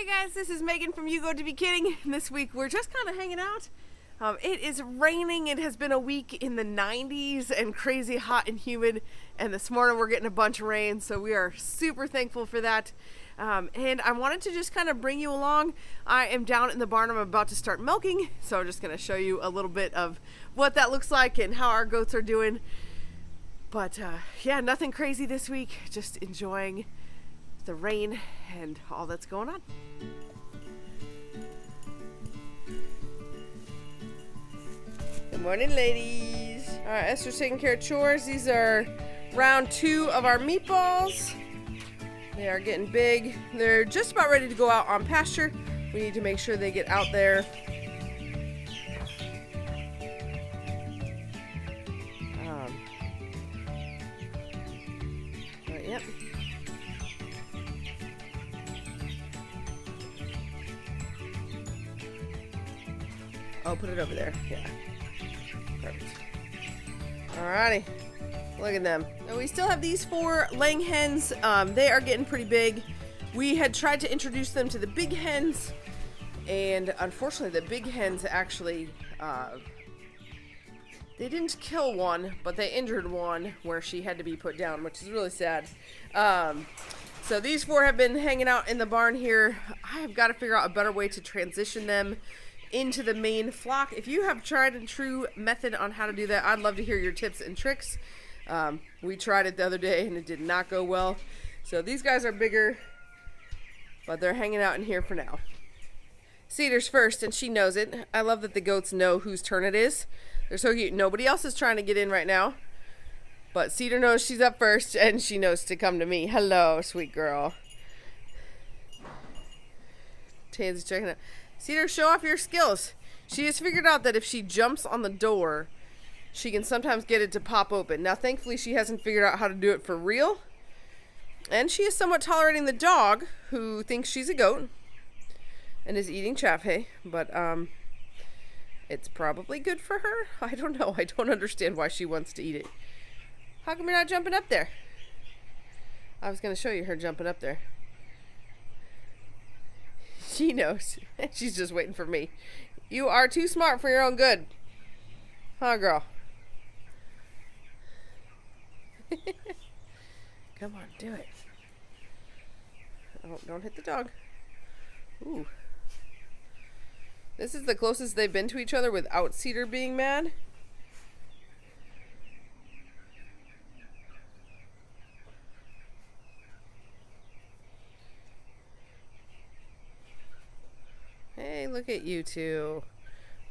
Hey guys, this is Megan from You Go to Be Kidding. This week we're just kind of hanging out. It is raining. It has been a week in the 90s and crazy hot and humid. And this morning we're getting a bunch of rain, so we are super thankful for that. And I wanted to just kind of bring you along. I am down in the barn. I'm about to start milking, so I'm just going to show you a little bit of what that looks like and how our goats are doing. But yeah, nothing crazy this week. Just enjoying the rain and all that's going on. Good morning, ladies. All right, Esther's taking care of chores. These are round 2 of our meatballs. They are getting big. They're just about ready to go out on pasture. We need to make sure they get out there. Yep. Oh, put it over there. Yeah. Perfect. Alrighty. Look at them. Now we still have these 4 laying hens. They are getting pretty big. We had tried to introduce them to the big hens, and unfortunately the big hens actually, they didn't kill one, but they injured one where she had to be put down, which is really sad. So these 4 have been hanging out in the barn here. I have got to figure out a better way to transition them into the main flock. If you have tried and true method on how to do that, I'd love to hear your tips and tricks. We tried it the other day and it did not go well. So these guys are bigger, but they're hanging out in here for now. Cedar's first, and she knows it. I love that the goats know whose turn it is. They're so cute. Nobody else is trying to get in right now, but Cedar knows she's up first and she knows to come to me. Hello, sweet girl. Tansy's checking out. Cedar, show off your skills. She has figured out that if she jumps on the door, she can sometimes get it to pop open. Now, thankfully, she hasn't figured out how to do it for real. And she is somewhat tolerating the dog, who thinks she's a goat and is eating chaff hay. But it's probably good for her. I don't know. I don't understand why she wants to eat it. How come you're not jumping up there? I was going to show you her jumping up there. She knows. She's just waiting for me. You are too smart for your own good. Huh, girl? Come on, do it. Oh, don't hit the dog. Ooh. This is the closest they've been to each other without Cedar being mad. Hey, look at you two.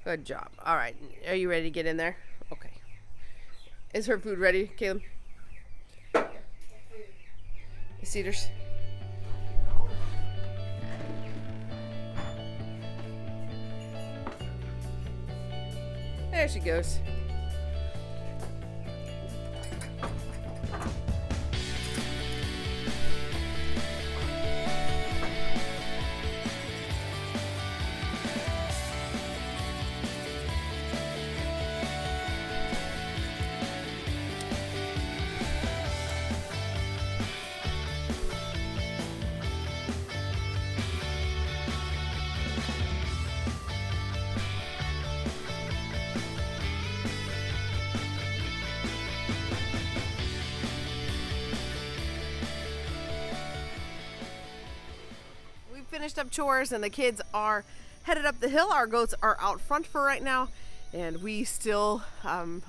Good job. All right. Are you ready to get in there? Okay. Is her food ready, Caleb? Cedar's. There she goes. Finished up chores and the kids are headed up the hill. Our goats are out front for right now, and we still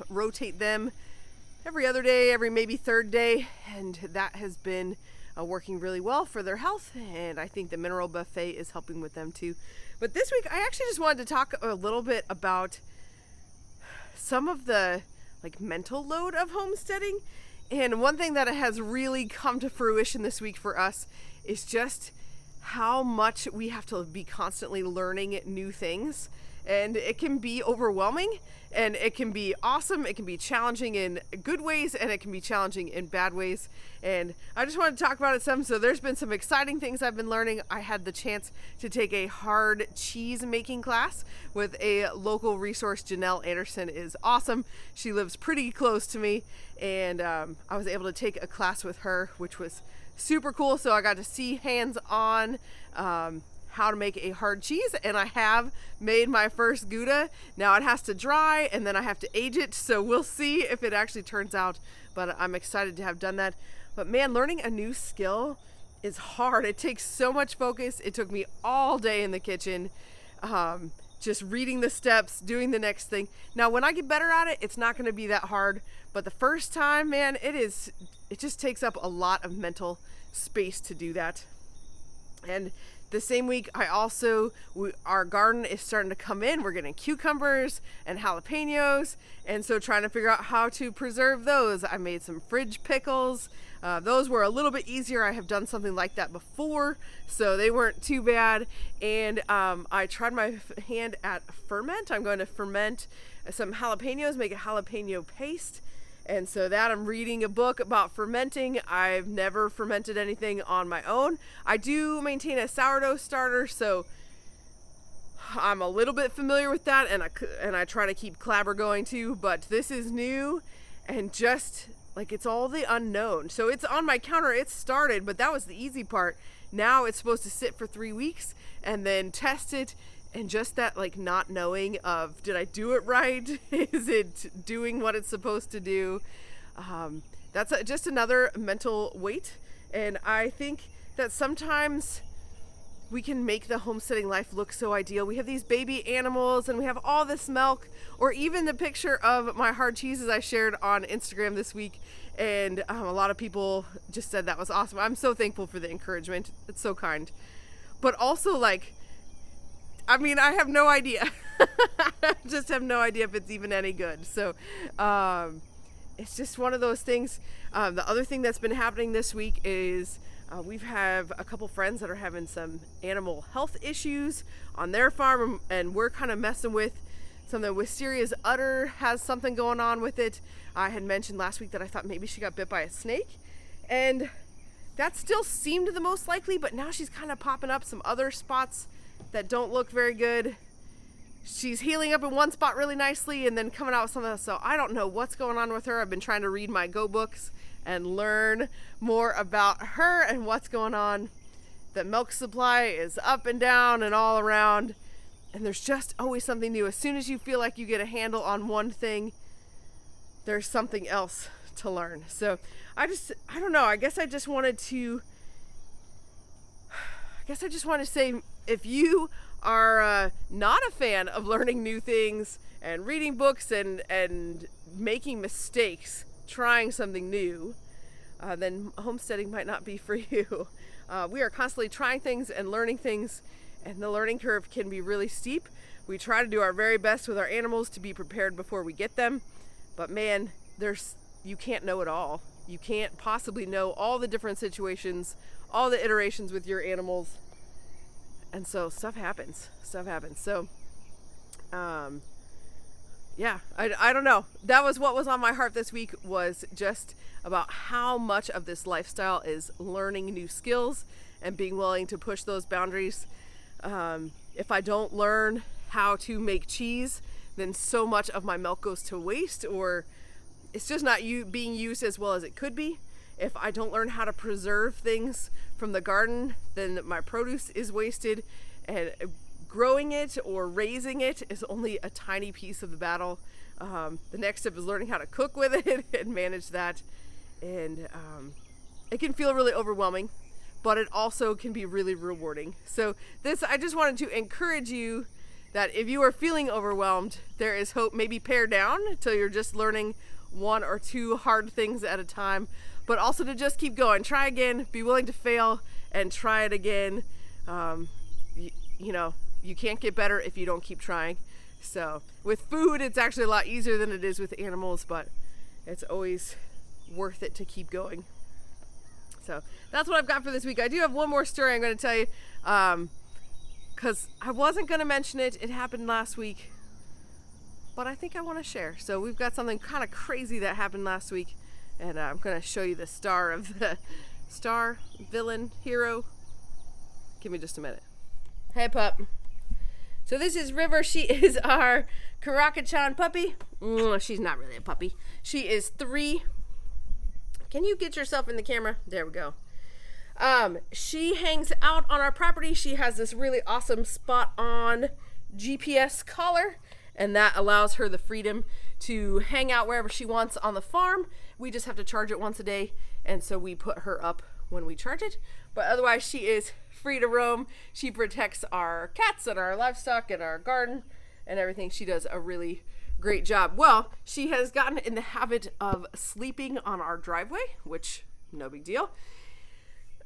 rotate them every other day, every maybe third day, and that has been working really well for their health, and I think the mineral buffet is helping with them too. But this week I actually just wanted to talk a little bit about some of the mental load of homesteading, and one thing that has really come to fruition this week for us is just how much we have to be constantly learning new things, and it can be overwhelming, and it can be awesome. It can be challenging in good ways, and it can be challenging in bad ways, and I just wanted to talk about it some. So there's been some exciting things I've been learning. I had the chance to take a hard cheese making class with a local resource. Janelle Anderson is awesome. She lives pretty close to me, and I was able to take a class with her, which was super cool. So I got to see hands-on how to make a hard cheese, and I have made my first Gouda. Now it has to dry and then I have to age it, so we'll see if it actually turns out, but I'm excited to have done that. But man, learning a new skill is hard. It takes so much focus. It took me all day in the kitchen, just reading the steps, doing the next thing. Now when I get better at it, it's not going to be that hard, but the first time, man, it just takes up a lot of mental space to do that. And the same week, our garden is starting to come in. We're getting cucumbers and jalapenos, and so trying to figure out how to preserve those. I made some fridge pickles. Those were a little bit easier. I have done something like that before, so they weren't too bad. And I tried my hand at ferment. I'm going to ferment some jalapenos, make a jalapeno paste. And so that I'm reading a book about fermenting. I've never fermented anything on my own. I do maintain a sourdough starter, so I'm a little bit familiar with that, and I try to keep clabber going too, but this is new and just like it's all the unknown. So it's on my counter, it's started, but that was the easy part. Now it's supposed to sit for 3 weeks and then test it. And just that, like, not knowing of, did I do it right? Is it doing what it's supposed to do? That's just another mental weight. And I think that sometimes we can make the homesteading life look so ideal. We have these baby animals and we have all this milk, or even the picture of my hard cheeses I shared on Instagram this week. And a lot of people just said that was awesome. I'm so thankful for the encouragement. It's so kind. But also, like, I mean, I have no idea. I just have no idea if it's even any good. So it's just one of those things. The other thing that's been happening this week is we have a couple friends that are having some animal health issues on their farm, and we're kind of messing with something. Wisteria's udder has something going on with it. I had mentioned last week that I thought maybe she got bit by a snake, and that still seemed the most likely, but now she's kind of popping up some other spots that don't look very good. She's healing up in one spot really nicely and then coming out with something else. So I don't know what's going on with her. I've been trying to read my Go books and learn more about her and what's going on. The milk supply is up and down and all around, and there's just always something new. As soon as you feel like you get a handle on one thing, there's something else to learn. So I don't know. I guess I just wanted to say, if you are not a fan of learning new things and reading books and making mistakes, trying something new, then homesteading might not be for you. We are constantly trying things and learning things, and the learning curve can be really steep. We try to do our very best with our animals to be prepared before we get them, but man, you can't know it all. You can't possibly know all the different situations, all the iterations with your animals. And so stuff happens. So, yeah, I don't know. That was what was on my heart this week, was just about how much of this lifestyle is learning new skills and being willing to push those boundaries. If I don't learn how to make cheese, then so much of my milk goes to waste, or it's just not being used as well as it could be. If I don't learn how to preserve things from the garden, then my produce is wasted, and growing it or raising it is only a tiny piece of the battle. The next step is learning how to cook with it and manage that. And it can feel really overwhelming, but it also can be really rewarding. So I just wanted to encourage you that if you are feeling overwhelmed, there is hope. Maybe pare down until you're just learning 1 or 2 hard things at a time, but also to just keep going. Try again, be willing to fail, and try it again. You can't get better if you don't keep trying. So with food, it's actually a lot easier than it is with animals, but it's always worth it to keep going. So that's what I've got for this week. I do have one more story I'm going to tell you, because I wasn't going to mention it. It happened last week, but I think I want to share. So we've got something kind of crazy that happened last week, and I'm going to show you the star, villain, hero. Give me just a minute. Hey, pup. So this is River. She is our Karakachan puppy. She's not really a puppy. She is 3. Can you get yourself in the camera? There we go. She hangs out on our property. She has this really awesome spot on GPS collar, and that allows her the freedom to hang out wherever she wants on the farm. We just have to charge it once a day, and so we put her up when we charge it. But otherwise, she is free to roam. She protects our cats and our livestock and our garden and everything. She does a really great job. Well, she has gotten in the habit of sleeping on our driveway, which no big deal.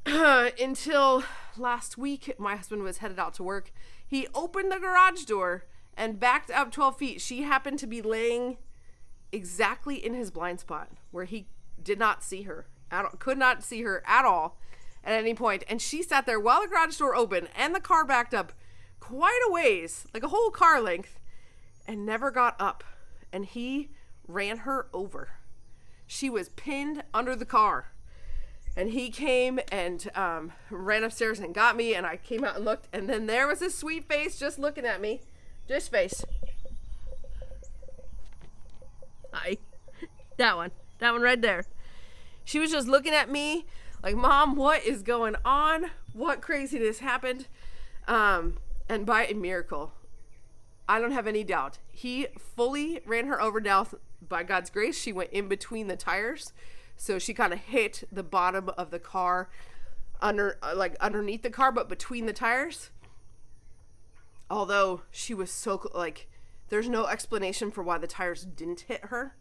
Until last week, my husband was headed out to work. He opened the garage door and backed up 12 feet. She happened to be laying exactly in his blind spot where he did not see her, could not see her at all at any point. And she sat there while the garage door opened and the car backed up quite a ways, like a whole car length, and never got up. And he ran her over. She was pinned under the car. And he came and ran upstairs and got me, and I came out and looked, and then there was his sweet face just looking at me. Just face. Hi. That one right there. She was just looking at me like, Mom, what is going on? What craziness happened? And by a miracle, I don't have any doubt, he fully ran her over. Now, by God's grace, she went in between the tires. So she kind of hit the bottom of the car underneath the car, but between the tires. Although she was so, there's no explanation for why the tires didn't hit her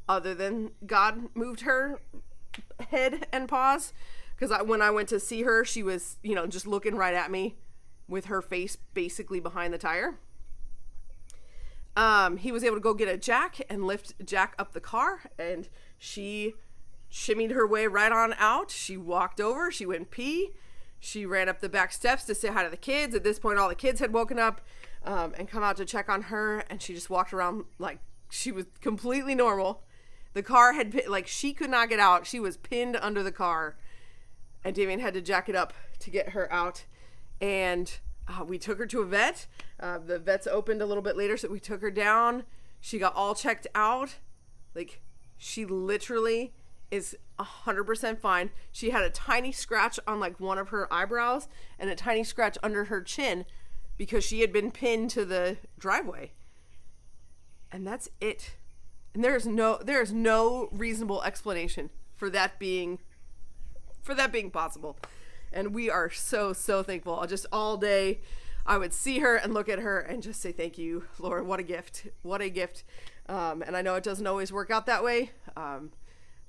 other than God moved her head and paws. Because when I went to see her, she was, just looking right at me with her face basically behind the tire. He was able to go get a jack and lift Jack up the car, and she shimmied her way right on out. She walked over, she went pee, she ran up the back steps to say hi to the kids. At this point, all the kids had woken up and come out to check on her, and she just walked around like she was completely normal. The car had, she could not get out. She was pinned under the car, and Damien had to jack it up to get her out. And we took her to a vet. The vet's opened a little bit later, so we took her down. She got all checked out. She literally is 100% fine. She had a tiny scratch on one of her eyebrows and a tiny scratch under her chin because she had been pinned to the driveway. And that's it. And there is no reasonable explanation for that being possible. And we are so thankful. Just all day I would see her and look at her and just say, thank you, Lord. What a gift. What a gift. And I know it doesn't always work out that way.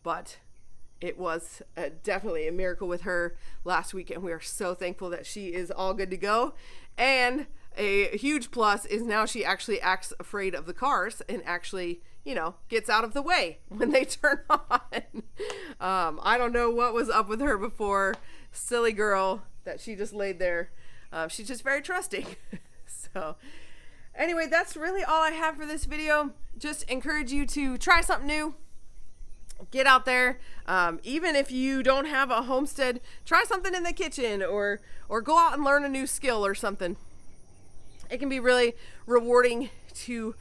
But it was definitely a miracle with her last week, and we are so thankful that she is all good to go. And a huge plus is now she actually acts afraid of the cars and actually, gets out of the way when they turn on. I don't know what was up with her before. Silly girl that she just laid there. She's just very trusting. So anyway, that's really all I have for this video. Just encourage you to try something new. Get out there. Even if you don't have a homestead, try something in the kitchen or go out and learn a new skill or something. It can be really rewarding to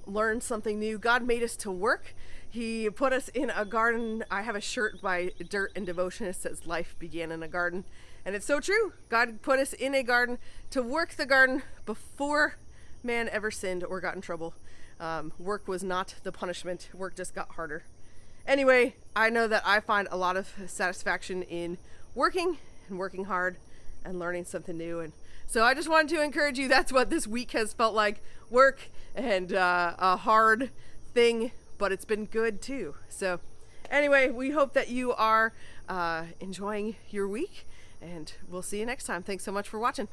learn something new. God made us to work. He put us in a garden. I have a shirt by Dirt and Devotion that says life began in a garden. And it's so true. God put us in a garden to work the garden before man ever sinned or got in trouble. Work was not the punishment. Work just got harder. Anyway, I know that I find a lot of satisfaction in working and working hard and learning something new. And so I just wanted to encourage you. That's what this week has felt like. Work and a hard thing, but it's been good too. So anyway, we hope that you are enjoying your week, and we'll see you next time. Thanks so much for watching.